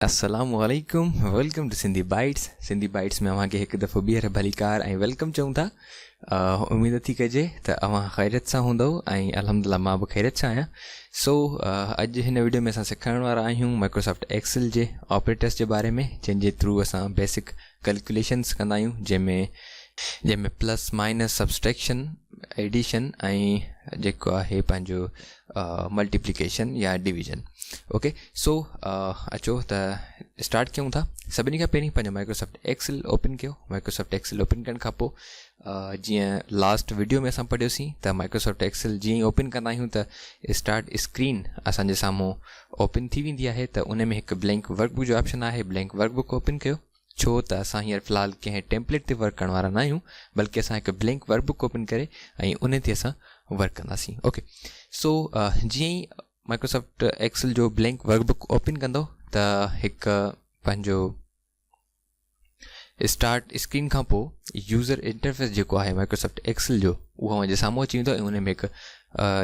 अस्सलामुअलैकुम, welcome two Sindhi bytes में अव्हांखे हिकु दफ़ो ॿीहर भलीकार ऐं वेलकम चऊं था। उमेद थी कजे त अव्हां ख़ैरियत सां हूंदव ऐं अल्हम्दुलिल्लाह मां बि ख़ैरियत सां आहियां। अॼु हिन वीडियो में असां सेखारण वारा आहियूं माइक्रोसॉफ्ट एक्सेल जे ऑपरेटर्स जे बारे में, जंहिंजे थ्रू असां बेसिक कैलकुलेशन्स कंदा आहियूं, जंहिंमें प्लस माइनस सब्सट्रैक्शन एडिशन ऐं जेको आहे पंहिंजो मल्टीप्लिकेशन या डिवीजन। ओके, अचो त स्टार्ट कयूं था। सभिनी खां पहिरीं पंहिंजो माइक्रोसॉफ्ट एक्सेल ओपन कयो। माइक्रोसॉफ्ट एक्सेल ओपन करण खां पोइ जीअं लास्ट वीडियो में असां पढ़ियोसीं त माइक्रोसॉफ्ट एक्सेल जीअं ई ओपन कंदा आहियूं त स्टार्ट स्क्रीन असांजे साम्हूं ओपन थी वेंदी आहे। त उन में हिकु ब्लैंक वर्कबुक जो ऑप्शन आहे, ब्लैंक वर्कबुक ओपन कयो। छो त असां हींअर फ़िलहालु कंहिं टेम्पलेट ते वर्क करण वारा न आहियूं, बल्कि असां हिकु ब्लैंक वर्कबुक ओपन करे ऐं उन ते असां वर्क कंदासीं। ओके, जीअं ई माइक्रोसॉफ्ट एक्सेल जो ब्लैंक वर्कबुक ओपन कंदो त हिकु पंहिंजो स्टार्ट स्क्रीन खां पोइ यूज़र इंटरफेस जेको आहे माइक्रोसॉफ्ट एक्सेल जो, उहो मुंहिंजे साम्हूं अची वेंदो। ऐं उन में हिकु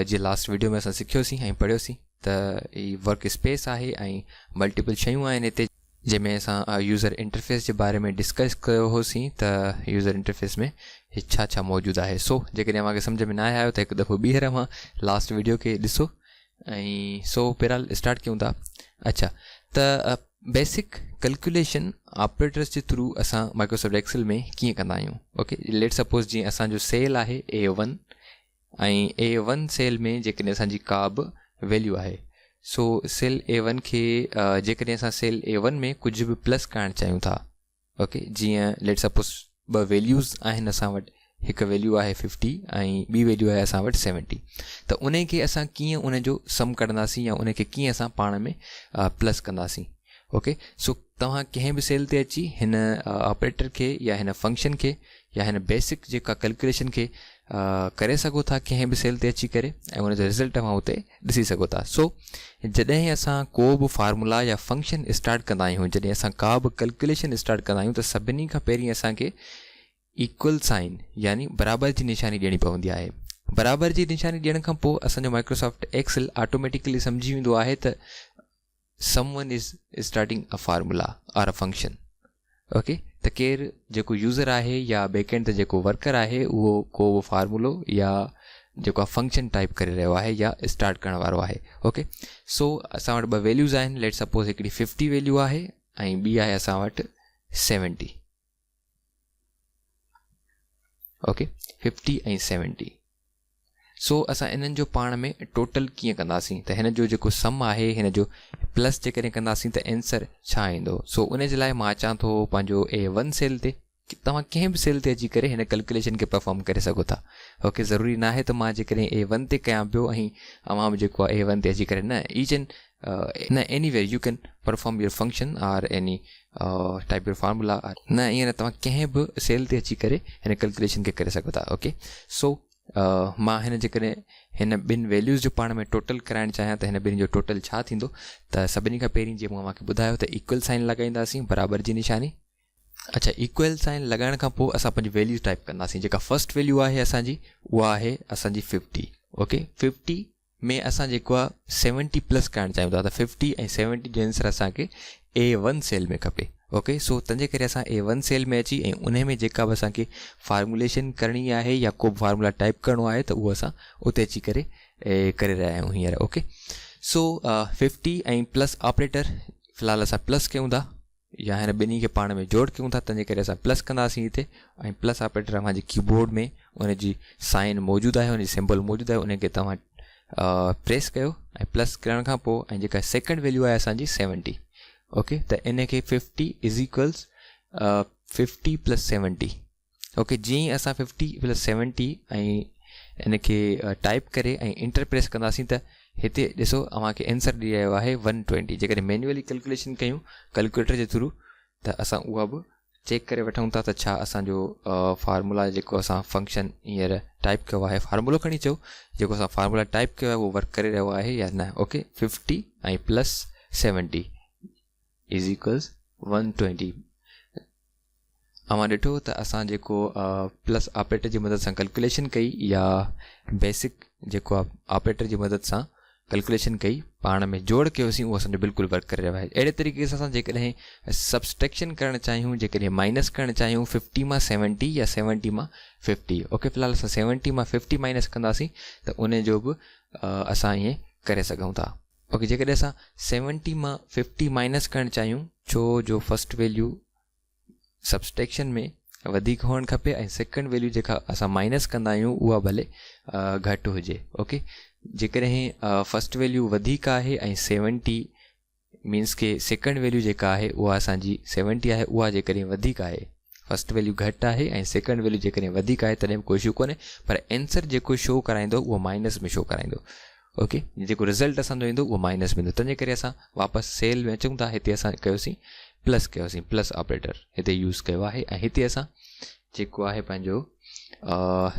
जीअं लास्ट वीडियो में असां सिखियोसीं ऐं पढ़ियोसीं त ही वर्क स्पेस आहे ऐं मल्टीपल शयूं आहिनि हिते, जंहिंमें असां यूज़र इंटरफेस जे बारे में डिस्कस कयो होसीं त यूज़र इंटरफेस में छा छा मौजूदु आहे। जेकॾहिं अव्हांखे सम्झ में न आयो त हिकु दफ़ो ॿीहर अव्हां लास्ट वीडियो खे ॾिसो। ऐं पहिरां स्टार्ट कयूं था। अच्छा, त बेसिक कैलकुलेशन ऑपरेटर्स जे थ्रू असां माइक्रोसॉफ्ट एक्सेल में कीअं कंदा आहियूं। ओके, लेट सपोज़ जीअं असांजो सेल आहे A1 ऐं A1 सेल में जेकॾहिं असांजी का बि वैल्यू आहे, सेल A1 खे जेकॾहिं असां सेल A1 में कुझु बि प्लस करणु चाहियूं था। ओके, जीअं लेट सपोज़ ॿ वैल्यूज़ आहिनि असां वटि, हिकु वैल्यू आहे 50 ऐं ॿी वैल्यू आहे असां वटि 70। त उन खे असां कीअं उन जो सम कढंदासीं या उन खे कीअं असां पाण में प्लस कंदासीं। ओके, तव्हां कंहिं बि सेल ते अची हिन ऑपरेटर खे या हिन फंक्शन खे या हिन बेसिक जेका कैलकुलेशन खे करे सघो था कंहिं बि सेल ते अची करे, ऐं उनजो रिज़ल्ट तव्हां उते ॾिसी सघो था। जॾहिं असां को बि फार्मूला या फंक्शन स्टार्ट कंदा आहियूं, जॾहिं असां का बि कैलकुलेशन स्टार्ट कंदा आहियूं, त सभिनी खां पहिरीं असांखे इक्वल साइन यानी बराबरि जी निशानी ॾियणी पवंदी आहे। बराबरि जी निशानी ॾियण खां पोइ असांजो माइक्रोसॉफ्ट एक्सेल ऑटोमेटिकली सम्झी वेंदो आहे त someone is starting a formula और अ फंक्शन। ओके, त केरु जेको यूज़र आहे या बैकएंड ते जेको वर्कर आहे, उहो को बि फार्मूलो या जेको आहे फंक्शन टाइप करे रहियो आहे या स्टार्ट करण वारो आहे। ओके, असां वटि ॿ वैल्यूज़ आहिनि। लेट सपोज़ हिकिड़ी 50 वैल्यू आहे ऐं ॿी आहे असां वटि 70। ओके, 50 ऐं 70। असां इन्हनि जो पाण में टोटल कीअं कंदासीं, त हिन जो जेको सम आहे हिन जो प्लस जेकॾहिं कंदासीं त आंसर छा ईंदो। उन जे लाइ मां अचां थो पंहिंजो A1 सेल ते। तव्हां कंहिं बि सेल ते अची करे हिन कैलकुलेशन खे परफॉर्म करे सघो था। ओके, ज़रूरी न आहे त मां जेकॾहिं A1 ते कयां पियो ऐं अव्हां बि जेको आहे A1 ते अची करे न, anywhere U can perform your function और एनी टाइप योर फार्मूला न, ईअं न, तव्हां कंहिं बि सेल ते अची करे हिन कैलकुलेशन खे करे सघो था। ओके, मां जेकॾहिं हिन ॿिनि वैल्यूज़ जो पाण में टोटल कराइणु चाहियां त हिन ॿिनि जो टोटल छा थींदो। त सभिनी खां पहिरीं जीअं मां तव्हांखे ॿुधायो त इक्वल साइन लॻाईंदासीं, बराबरि जी निशानी। अच्छा, इक्वल साइन लॻाइण खां पोइ असां पंहिंजी वैल्यूज़ टाइप कंदासीं। जेका फर्स्ट वैल्यू आहे असांजी, उहा आहे असांजी 50। ओके, 50 में असां जेको आहे 70 प्लस करणु चाहियूं था। त 50 ऐं 70 जो आंसर असांखे A1 सेल में खपे। ओके, तंहिंजे करे असां A1 सेल में अची ऐं उन में जेका बि असांखे फार्मुलेशन करणी आहे या को बि फार्मूला टाइप करिणो आहे त उहो असां उते अची करे करे रहिया आहियूं हींअर। ओके, 50 ऐं प्लस ऑपरेटर फ़िलहालु असां प्लस कयूं था या हिन ॿिन्ही खे पाण में जोड़ कयूं था। तंहिंजे करे असां प्लस कंदासीं हिते, ऐं प्लस ऑपरेटर अव्हांजे कीबोर्ड में उनजी साइन मौजूदु आहे, उनजी सिंबल मौजूदु आहे, उनखे तव्हां प्रेस कयो ऐं प्लस करण खां पोइ ऐं जेका सेकेंड वैल्यू आहे असांजी 70। ओके, त इन खे 50 इज़ इक्वल्स 50 प्लस 70। ओके, जीअं ई असां 50 प्लस 70 ऐं इन खे टाइप करे ऐं इंटर प्रेस कंदासीं त हिते ॾिसो अव्हांखे आंसर ॾेई रहियो आहे 120। जेकॾहिं मैन्युअली कैलकुलेशन कयूं कैलकुलेटर जे थ्रू त असां उहा बि चेक करे वठूं था त छा असांजो फार्मूला जेको असां फंक्शन हींअर टाइप कयो आहे, फार्मूलो खणी अचो, जेको असां फार्मूला टाइप कयो आहे उहो वर्क करे रहियो आहे या न। ओके, 50 ऐं प्लस 70 इज़ इक्वल्स 120। अव्हां ॾिठो त असां जेको प्लस ऑपरेटर जी मदद सां कैलकुलेशन कई या बेसिक जेको आहे ऑपरेटर जी मदद सां कैलकुलेशन कई पाण में जोड़ कयोसीं उहो असांजो बिल्कुलु वर्क करे रहियो आहे। अहिड़े तरीक़े सां असां जेकॾहिं सब्सट्रैक्शन करणु चाहियूं, जेकॾहिं माइनस करणु चाहियूं 50 मां 70 या 70 मां 50, ओके, फ़िलहालु असां 70 मां 50 माइनस कंदासीं त उन जो बि असां ईअं करे सघूं था। ओके, जेकॾहिं असां 70 मां 50 माइनस करणु चाहियूं, छो जो फस्ट वैल्यू सब्सट्रैक्शन में वधीक हुअणु खपे ऐं सेकेंड वैल्यू जेका असां माइनस कंदा आहियूं उहा भले घटि हुजे। ओके, जेकॾहिं फस्ट वैल्यू वधीक आहे ऐं 70 मीन्स के सेकेंड वैल्यू जेका आहे उहा असांजी 70 आहे, उहा जेकॾहिं वधीक आहे, फस्ट वैल्यू घटि आहे ऐं सेकेंड वैल्यू जेकॾहिं वधीक आहे तॾहिं कोई इशू कोन्हे, पर आंसर जेको शो कराईंदो उहो माइनस में शो कराईंदो। ओके, जेको रिज़ल्ट असांजो ईंदो उहो माइनस में ईंदो। तंहिंजे करे असां वापसि सेल में अचूं था, हिते असां कयोसीं प्लस ऑपरेटर हिते यूज़ कयो आहे ऐं हिते असां जेको आहे पंहिंजो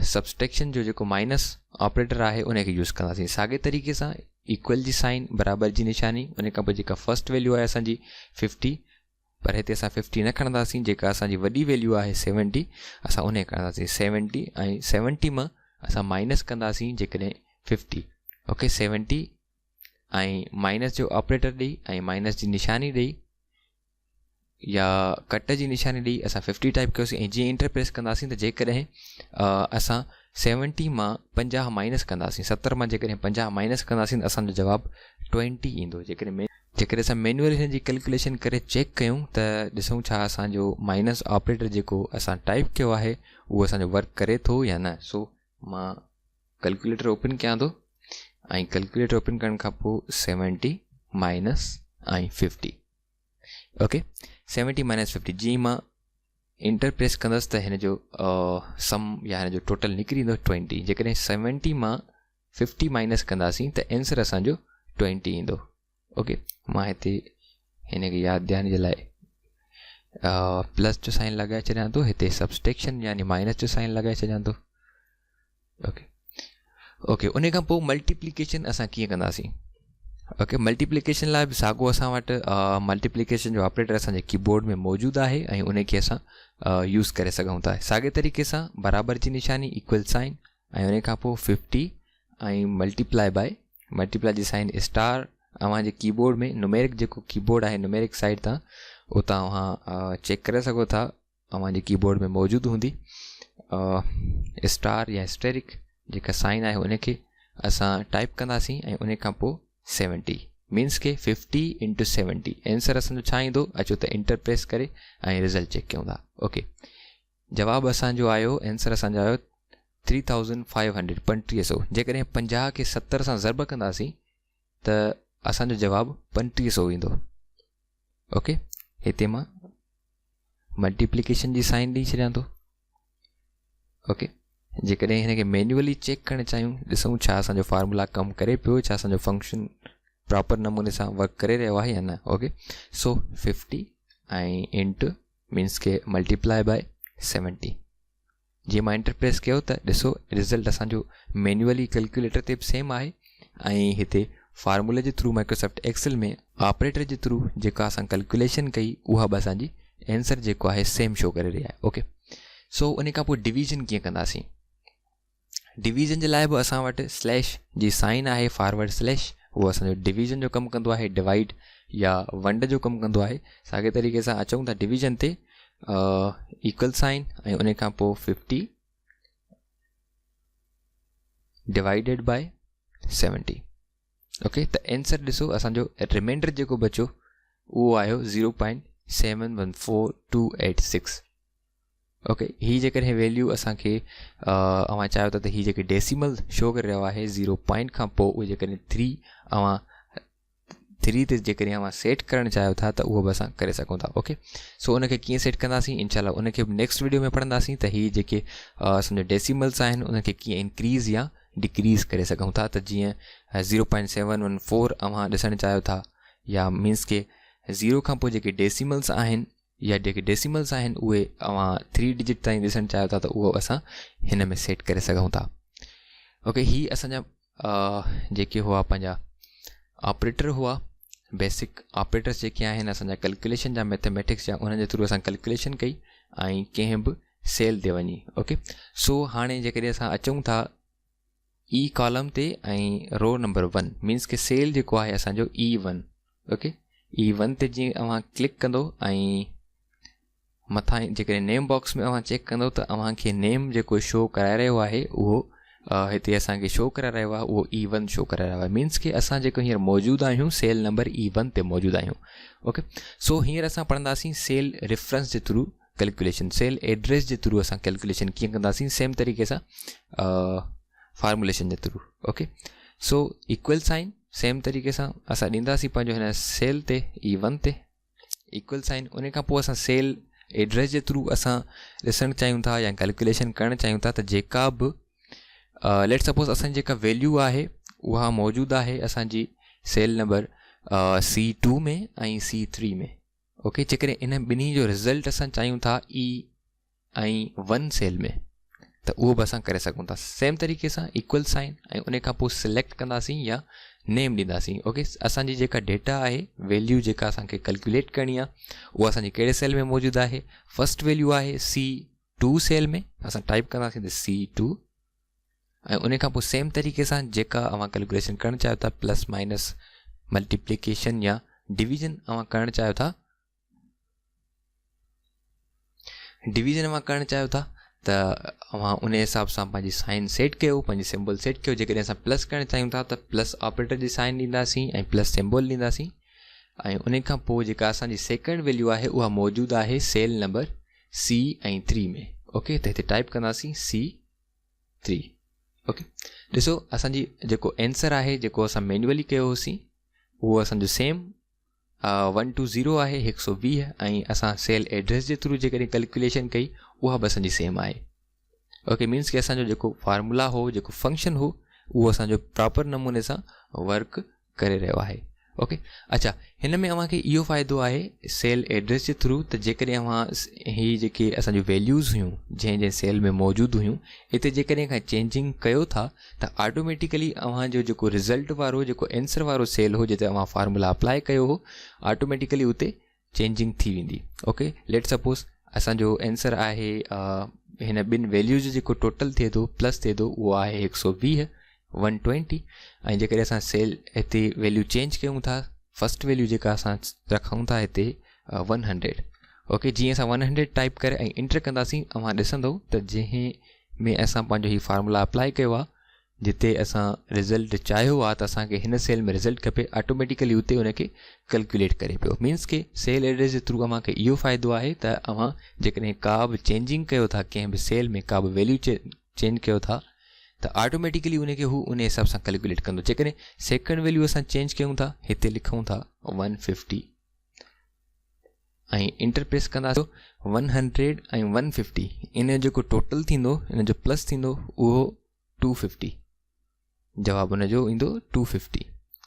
सब्सट्रैक्शन जो जेको माइनस ऑपरेटर आहे उनखे यूज़ कंदासीं। साॻे तरीक़े सां इक्वल जी साइन, बराबरि जी निशानी, उन खां पोइ जेका फस्ट वैल्यू आहे असांजी 50, पर हिते असां 50 न खणंदासीं, जेका असांजी वॾी वैल्यू आहे 70 असां उन खणंदासीं 70 ऐं 70 मां असां माइनस कंदासीं जेकॾहिं 50। ओके, 70 ऐं माइनस जो ऑपरेटर ॾेई ऐं माइनस जी निशानी ॾेई या कट जी निशानी ॾेई असां 50 टाइप कयोसीं ऐं जीअं इंटर प्रेस कंदासीं त जेकॾहिं असां 70 मां 50 माइनस कंदासीं, 70 मां जेकॾहिं 50 माइनस कंदासीं त असांजो जवाबु 20 ईंदो। जेकॾहिं असां मैनुअली हिन जी कैलकुलेशन करे चेक कयूं त ॾिसूं छा असांजो माइनस ऑपरेटर जेको असां टाइप कयो आहे उहो असांजो वर्क करे थो या न। सो मां कैलकुलेटर ओपन कयां थो ऐं कैलकुलेटर ओपन करण खां पोइ 70 माइनस ऐं 50, ओके, 70 माइनस 50 जीअं मां इंटर प्रेस कंदुसि त हिन जो सम या हिन जो टोटल निकिरी ईंदो 20। जेकॾहिं 70 मां 50 माइनस कंदासीं त आंसर असांजो 20 ईंदो। ओके, मां हिते हिन खे यादि ॾियण जे लाइ प्लस जो साइन लॻाए छॾियां थो, हिते सब्सट्रैक्शन यानी माइनस जो साइन लॻाए छॾियां थो। ओके, उन खां पोइ मल्टीप्लिकेशन असां कीअं कंदासीं। ओके, मल्टीप्लिकेशन लाइ बि साॻियो असां वटि मल्टीप्लिकेशन जो ऑपरेटर असांजे कीबोर्ड में मौजूदु आहे ऐं उनखे असां यूज़ करे सघूं था। साॻे तरीक़े सां बराबरि जी निशानी, इक्वल साइन ऐं उन खां पोइ 50 ऐं मल्टीप्लाई जी साइन स्टार। अव्हांजे कीबोर्ड में न्यूमेरिक जेको कीबोर्ड आहे, न्यूमेरिक साइड तां उहो तव्हां चेक करे सघो था, अव्हांजे कीबोर्ड में मौजूदु हूंदी स्टार या एस्टेरिक जेका साइन आहे उनखे असां टाइप कंदासीं ऐं उन खां पोइ 70 मीन्स के 50 × 70 आंसर असांजो छा ईंदो, अचो त इंटर प्रेस करे ऐं रिज़ल्ट चेक कयूं था। ओके, जवाबु असांजो आयो, आंसर असांजो आयो 3500 3500। जेकॾहिं 50 खे 70 सां ज़रब कंदासीं त असांजो जवाबु 3500 ईंदो। ओके, हिते मां मल्टीप्लिकेशन जी साइन ॾेई छॾियां थो। ओके, जेकॾहिं हिन खे मैन्युअली चेक करणु चाहियूं, ॾिसूं छा असांजो फार्मूला कमु करे पियो, छा असांजो फंक्शन प्रॉपर नमूने सां वर्क करे रहियो आहे या न। ओके, सो 50 ऐं इंट मीन्स के मल्टीप्लाई बाय 70। जीअं मां इंटर प्रेस कयो त ॾिसो रिज़ल्ट असांजो मैन्युअली कैलकुलेटर ते बि सेम आहे ऐं हिते फार्मूले जे थ्रू माइक्रोसॉफ्ट एक्सेल में ऑपरेटर जे थ्रू जेका असां कैलकुलेशन कई उहा बि असांजी आंसर जेको आहे सेम शो करे रही आहे। ओके, सो उन खां पोइ डिवीज़न कीअं कंदासीं। डिवीज़न जे लाइ बि असां वटि स्लैश जी साइन आहे, फॉरवर्ड स्लैश, उहो असांजो डिवीज़न जो कमु कंदो आहे, डिवाइड या वंड जो कमु कंदो आहे। साॻे तरीक़े सां अचूं था डिवीज़न ते, इक्वल साइन ऐं उन खां पोइ 50 डिवाइडेड बाय 70। ओके, त आंसर ॾिसो असांजो रिमाइंडर जेको बचियो उहो आयो 0.714286। ओके, हीअ जेकॾहिं वैल्यू असांखे अव्हां चाहियो था त हीअ जेके डेसिमल शो करे रहियो आहे 0 पॉइंट खां पोइ उहे जेकॾहिं 3 ते जेकॾहिं अव्हां सेट करणु चाहियो था त उहो बि असां करे सघूं था। ओके, सो उनखे कीअं सेट कंदासीं इनशाला उनखे बि नेक्स्ट वीडियो में पढ़ंदासीं त हीअ जेके असांजो डेसिमल्स आहिनि उनखे कीअं इंक्रीज़ या डिक्रीज़ करे सघूं था। त जीअं 0.714 अव्हां ॾिसणु चाहियो था या मीन्स के 0 खां पोइ जेके डेसिमल्स आहिनि या जेके डेसिमल्स आहिनि उहे अव्हां 3 डिजिट ताईं ॾिसणु चाहियो था त उहो असां हिन में सेट करे सघूं था। ओके, हीअ असांजा जेके हुआ पंहिंजा ऑपरेटर हुआ, बेसिक ऑपरेटर्स जेके आहिनि असांजा कैलकुलेशन जा, मैथमेटिक्स जा, उन्हनि जे थ्रू असां कैलकुलेशन कई ऐं कंहिं बि सेल ते वञी। ओके, सो हाणे जेकॾहिं असां अचूं था ई कॉलम ते ऐं रो नंबर 1 मीन्स के सेल जेको आहे असांजो E1. ओके, E1 ते जीअं अव्हां क्लिक कंदो ऐं मथां जेकॾहिं नेम बॉक्स में अव्हां चेक कंदो त अव्हांखे नेम जेको शो कराए रहियो आहे उहो हिते असांखे शो कराए रहियो आहे, उहो E1 शो कराए रहियो आहे. मीन्स के असां जेको हींअर मौजूदु आहियूं सेल नंबर E1 ते मौजूदु आहियूं. ओके, सो हींअर असां पढ़ंदासीं सेल रेफरेंस जे थ्रू कैलकुलेशन, सेल एड्रेस जे थ्रू असां कैलकुलेशन कीअं कंदासीं, सेम तरीक़े सां फार्मुलेशन जे through. Okay, so equal sign same तरीक़े सां असां ॾींदासीं पंहिंजो हिन सेल ते E1 ते इक्वल साइन. उन खां पोइ असां सेल एड्रेस जे थ्रू असां ॾिसणु चाहियूं था या कैलकुलेशन करणु चाहियूं था त जेका बि लेट सपोज़ असांजी जेका वैल्यू आहे उहा मौजूदु आहे असांजी सेल नंबर C2 में ऐं C3 में. ओके, जेकॾहिं इन ॿिन्ही जो रिज़ल्ट असां चाहियूं था E ऐं 1 सेल में त उहो बि असां करे सघूं था. सेम तरीक़े सां इक्वल साइन ऐं उन खां पोइ सिलेक्ट कंदासीं या नेम ॾींदासीं. ओके, असांजी जेका डेटा आहे वैल्यू जेका असांखे कैलकुलेट करणी आहे उहा असांजी कहिड़े सेल में मौजूदु आहे. फस्ट वैल्यू आहे C2 सेल में, असां टाइप कंदासीं त C2 ऐं उन खां पोइ सेम तरीक़े सां जेका अव्हां कैलकुलेशन करणु चाहियो था प्लस माइनस मल्टीप्लिकेशन या डिवीजन अव्हां करणु चाहियो था त अव्हां उन हिसाब सां पंहिंजी साइन सेट कयो, पंहिंजी सिंबल सेट कयो. जेकॾहिं असां प्लस करणु चाहियूं था त प्लस ऑपरेटर जी साइन ॾींदासीं ऐं प्लस सिंबल ॾींदासीं. ऐं उन खां पोइ जेका असांजी सेकेंड वैल्यू आहे उहा मौजूदु आहे सेल नंबर C ऐं 3 में. ओके, त हिते टाइप कंदासीं C3. ओके, ॾिसो असांजी जेको आंसर आहे जेको असां मैन्युअली कयो होसीं उहो असांजो सेम 120 आहे 120 ऐं असां सेल एड्रेस जे थ्रू जेकॾहिं कैलकुलेशन कई उहा बि असांजी सेम आहे. ओके, मीन्स की असांजो जेको फार्मूला हो जेको फंक्शन हो उहो असांजो प्रॉपर नमूने सां वर्क करे रहियो आहे. ओके, अच्छा, हिन में अव्हांखे इहो फ़ाइदो आहे सेल एड्रेस जे थ्रू त जेकॾहिं अव्हां हीअ जेके असांजूं वैल्यूज़ हुयूं जंहिं सेल में मौजूदु हुयूं हिते जेकॾहिं खां चेंजिंग कयो था त ऑटोमेटिकली अव्हांजो जेको रिज़ल्ट वारो जेको आंसर वारो सेल हो जिते अव्हां फार्मूला अप्लाई कयो हो ऑटोमेटिकली उते चेंजिंग थी वेंदी. ओके, लेट सपोज़ असांजो आंसर आहे हिन ॿिनि वैल्यूज़ जो जेको टोटल थिए थो प्लस थिए थो उहो आहे 120 120 ऐं जेकॾहिं असां सेल हिते वैल्यू चेंज कयूं था फस्ट वैल्यू जेका असां रखूं था हिते 100. ओके, जीअं असां 100 टाइप करे ऐं इंटर कंदासीं अव्हां ॾिसंदव त जंहिं में असां पंहिंजो हीउ फार्मूला अप्लाई कयो आहे जिते असां रिज़ल्ट चाहियो आहे त असांखे हिन सेल में रिज़ल्ट खपे ऑटोमेटिकली उते उनखे कैलकुलेट करे पियो. मीन्स के सेल एड्रेस जे थ्रू अव्हांखे इहो फ़ाइदो आहे त अव्हां जेकॾहिं का बि चेंजिंग कयो था कंहिं बि सेल में का बि वैल्यू चेंज कयो था त ऑटोमेटिकली उनखे हू उन हिसाब सां कैलकुलेट कंदो. जेकॾहिं सेकेंड वैल्यू असां चेंज कयूं था हिते लिखूं था 150 ऐं इंटर प्रेस कंदासीं 100 ऐं 150 इन जो जेको टोटल थींदो इन जो प्लस थींदो उहो 250. जवाबु हुनजो ईंदो 250.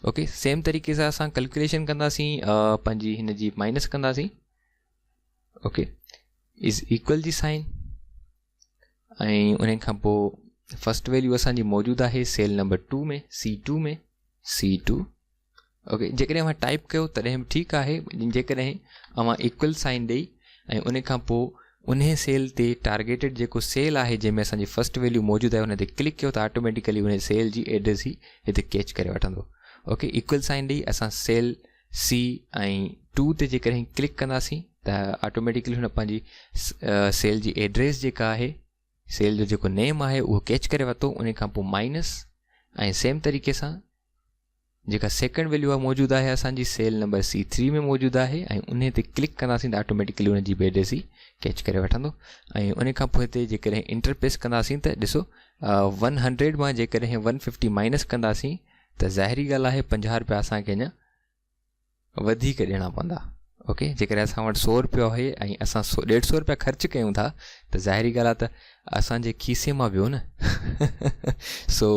ओके, सेम तरीक़े सां असां कैलकुलेशन कंदासीं पंहिंजी हिन जी माइनस कंदासीं. ओके, इज़ इक्वल जी साइन ऐं उन खां पोइ फस्ट वैल्यू असांजी मौजूदु आहे सेल नंबर 2 में C2 में C2. ओके, जेकॾहिं अव्हां टाइप कयो तॾहिं बि ठीकु आहे. जेकॾहिं अव्हां इक्वल साइन ॾेई ऐं उन खां पोइ उन सेल ते टारगेटेड जेको सेल आहे जंहिंमें असांजी फस्ट वैल्यू मौजूदु आहे उन ते क्लिक कयो त ऑटोमेटिकली उन सेल जी एड्रेस ई हिते कैच करे वठंदो. ओके, इक्वल साइन ॾेई असां सेल C ऐं 2 ते जेकॾहिं क्लिक कंदासीं त ऑटोमेटिकली हुन पंहिंजी सेल जी एड्रेस जेका आहे सेल जो जेको नेम आहे उहो कैच करे वरितो. उन खां पोइ माइनस ऐं सेम तरीक़े सां जेका सेकेंड वैल्यू आहे मौजूदु आहे असांजी सेल नंबर C3 में मौजूदु आहे ऐं उन ते क्लिक कंदासीं त ऑटोमेटिकली उन जी एड्रेस ई कैच करे वठंदो. ऐं उन खां पोइ हिते जेकॾहिं इंटर प्रेस कंदासीं त ॾिसो 100 मां जेकॾहिं 150 माइनस कंदासीं त ज़ाहिरी ॻाल्हि आहे 50 रुपया असांखे अञा वधीक ॾियणा पवंदा. ओके, जेकॾहिं असां वटि 100 रुपया आहे ऐं असां 150 रुपया ख़र्चु कयूं था त ज़ाहिरी ॻाल्हि आहे त असांजे खीसे मां वियो न. सो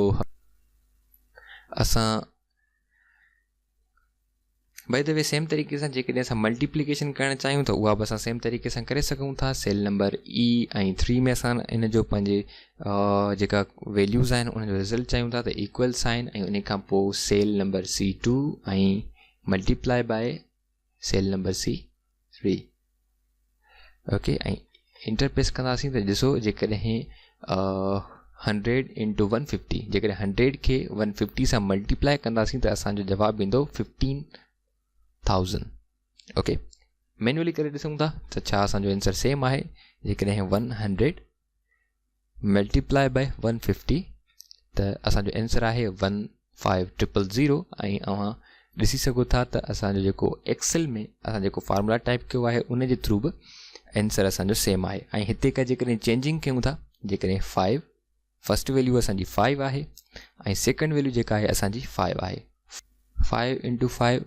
असां बाय द वे सेम तरीक़े सां जेकॾहिं असां मल्टीप्लिकेशन करणु चाहियूं त उहा बि असां सेम तरीक़े सां करे सघूं था. सेल नंबर E ऐं 3 में असां इन जो पंहिंजे जेका वैल्यूज़ आहिनि उनजो रिज़ल्ट चाहियूं था त इक्वल साइन ऐं उन खां पोइ सेल नंबर C2 ऐं multiply by cell number C3. Okay, ऐं इंटर प्रेस कंदासीं त ॾिसो जेकॾहिं 100 इंटू 150 जेकॾहिं 100 खे 150 सां मल्टीप्लाई कंदासीं त असांजो जवाबु ईंदो 15,000. ओके, मैनुअली करे ॾिसूं था त छा असांजो आंसर सेम आहे. जेकॾहिं 100 मल्टीप्लाई बाय 150 त असांजो आंसर आहे 15,000. ऐं अव्हां ॾिसी सघो था त असांजो जेको एक्सेल में असां जेको फार्मूला टाइप कयो आहे उन जे थ्रू बि आंसर असांजो सेम आहे. ऐं हिते का जेकॾहिं चेंजिंग कयूं था, जेकॾहिं 5 फस्ट वैल्यू असांजी 5 आहे ऐं सेकेंड वैल्यू जेका आहे असांजी 5 आहे. 5 इंटू 5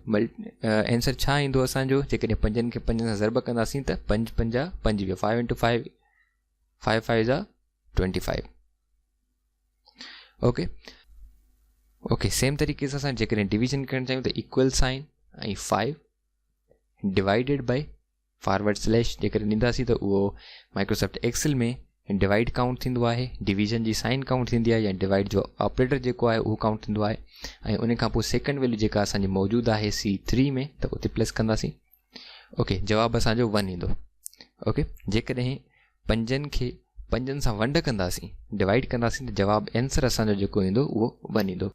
आंसर छा ईंदो असांजो? जेकॾहिं 5 खे 5 सां ज़रब कंदासीं त 5 5 25. 5 इंटू 5 5 5 जा 25. ओके, सेम तरीक़े सां असां जेकॾहिं डिवीजन करणु चाहियूं त इक्वल साइन ऐं 5 डिवाइडेड बाय फॉरवर्ड स्लैश जेकॾहिं ॾींदासीं त उहो माइक्रोसॉफ्ट एक्सेल में डिवाइड काउंट थींदो आहे, डिवीजन जी साइन काउंट थींदी आहे, या डिवाइड जो ऑपरेटर जेको आहे उहो काउंट थींदो आहे. ऐं उन खां पोइ सेकेंड वैल्यू जेका असांजी मौजूदु आहे C3 में त उते प्लस कंदासीं. ओके, जवाबु असांजो 1 ईंदो. ओके, जेकॾहिं 5 खे 5 सां वंड कंदासीं, डिवाइड कंदासीं त जवाबु आंसर असांजो जेको ईंदो उहो 1 ईंदो.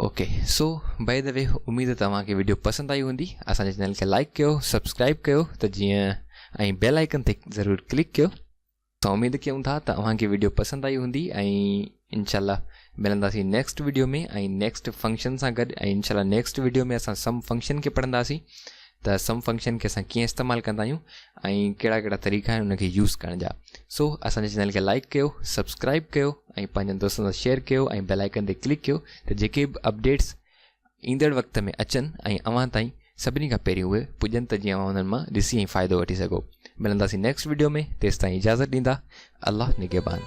Okay, so by the way उमेद तव्हांखे वीडियो पसंदि आई हूंदी. असांजे चैनल खे लाइक कयो, सब्सक्राइब कयो त जीअं ऐं बेल आइकन ते ज़रूरु क्लिक कयो. त उमेद कयूं था त तव्हांखे वीडियो पसंदि आई हूंदी. ऐं इनशाला मिलंदासीं नेक्स्ट वीडियो में ऐं नेक्स्ट फंक्शन सां गॾु. ऐं इनशाला नेक्स्ट वीडियो में असां सम फंक्शन खे पढ़ंदासीं त सम फंक्शन खे असां कीअं इस्तेमालु कंदा आहियूं ऐं कहिड़ा कहिड़ा तरीक़ा आहिनि उनखे यूज़ करण जा. सो असांजे चैनल खे लाइक कयो, सब्सक्राइब कयो ऐं पंहिंजनि दोस्तनि सां शेयर कयो ऐं बेल आइकन ते क्लिक कयो त जेके बि अपडेट्स ईंदड़ वक़्त में अचनि ऐं अव्हां ताईं सभिनी खां पहिरीं उहे पुॼनि त जीअं उन्हनि मां ॾिसी ऐं फ़ाइदो वठी सघो. मिलंदासीं नेक्स्ट वीडियो में. तेसिताईं इजाज़त ॾींदा. अल्लाह निगहबान.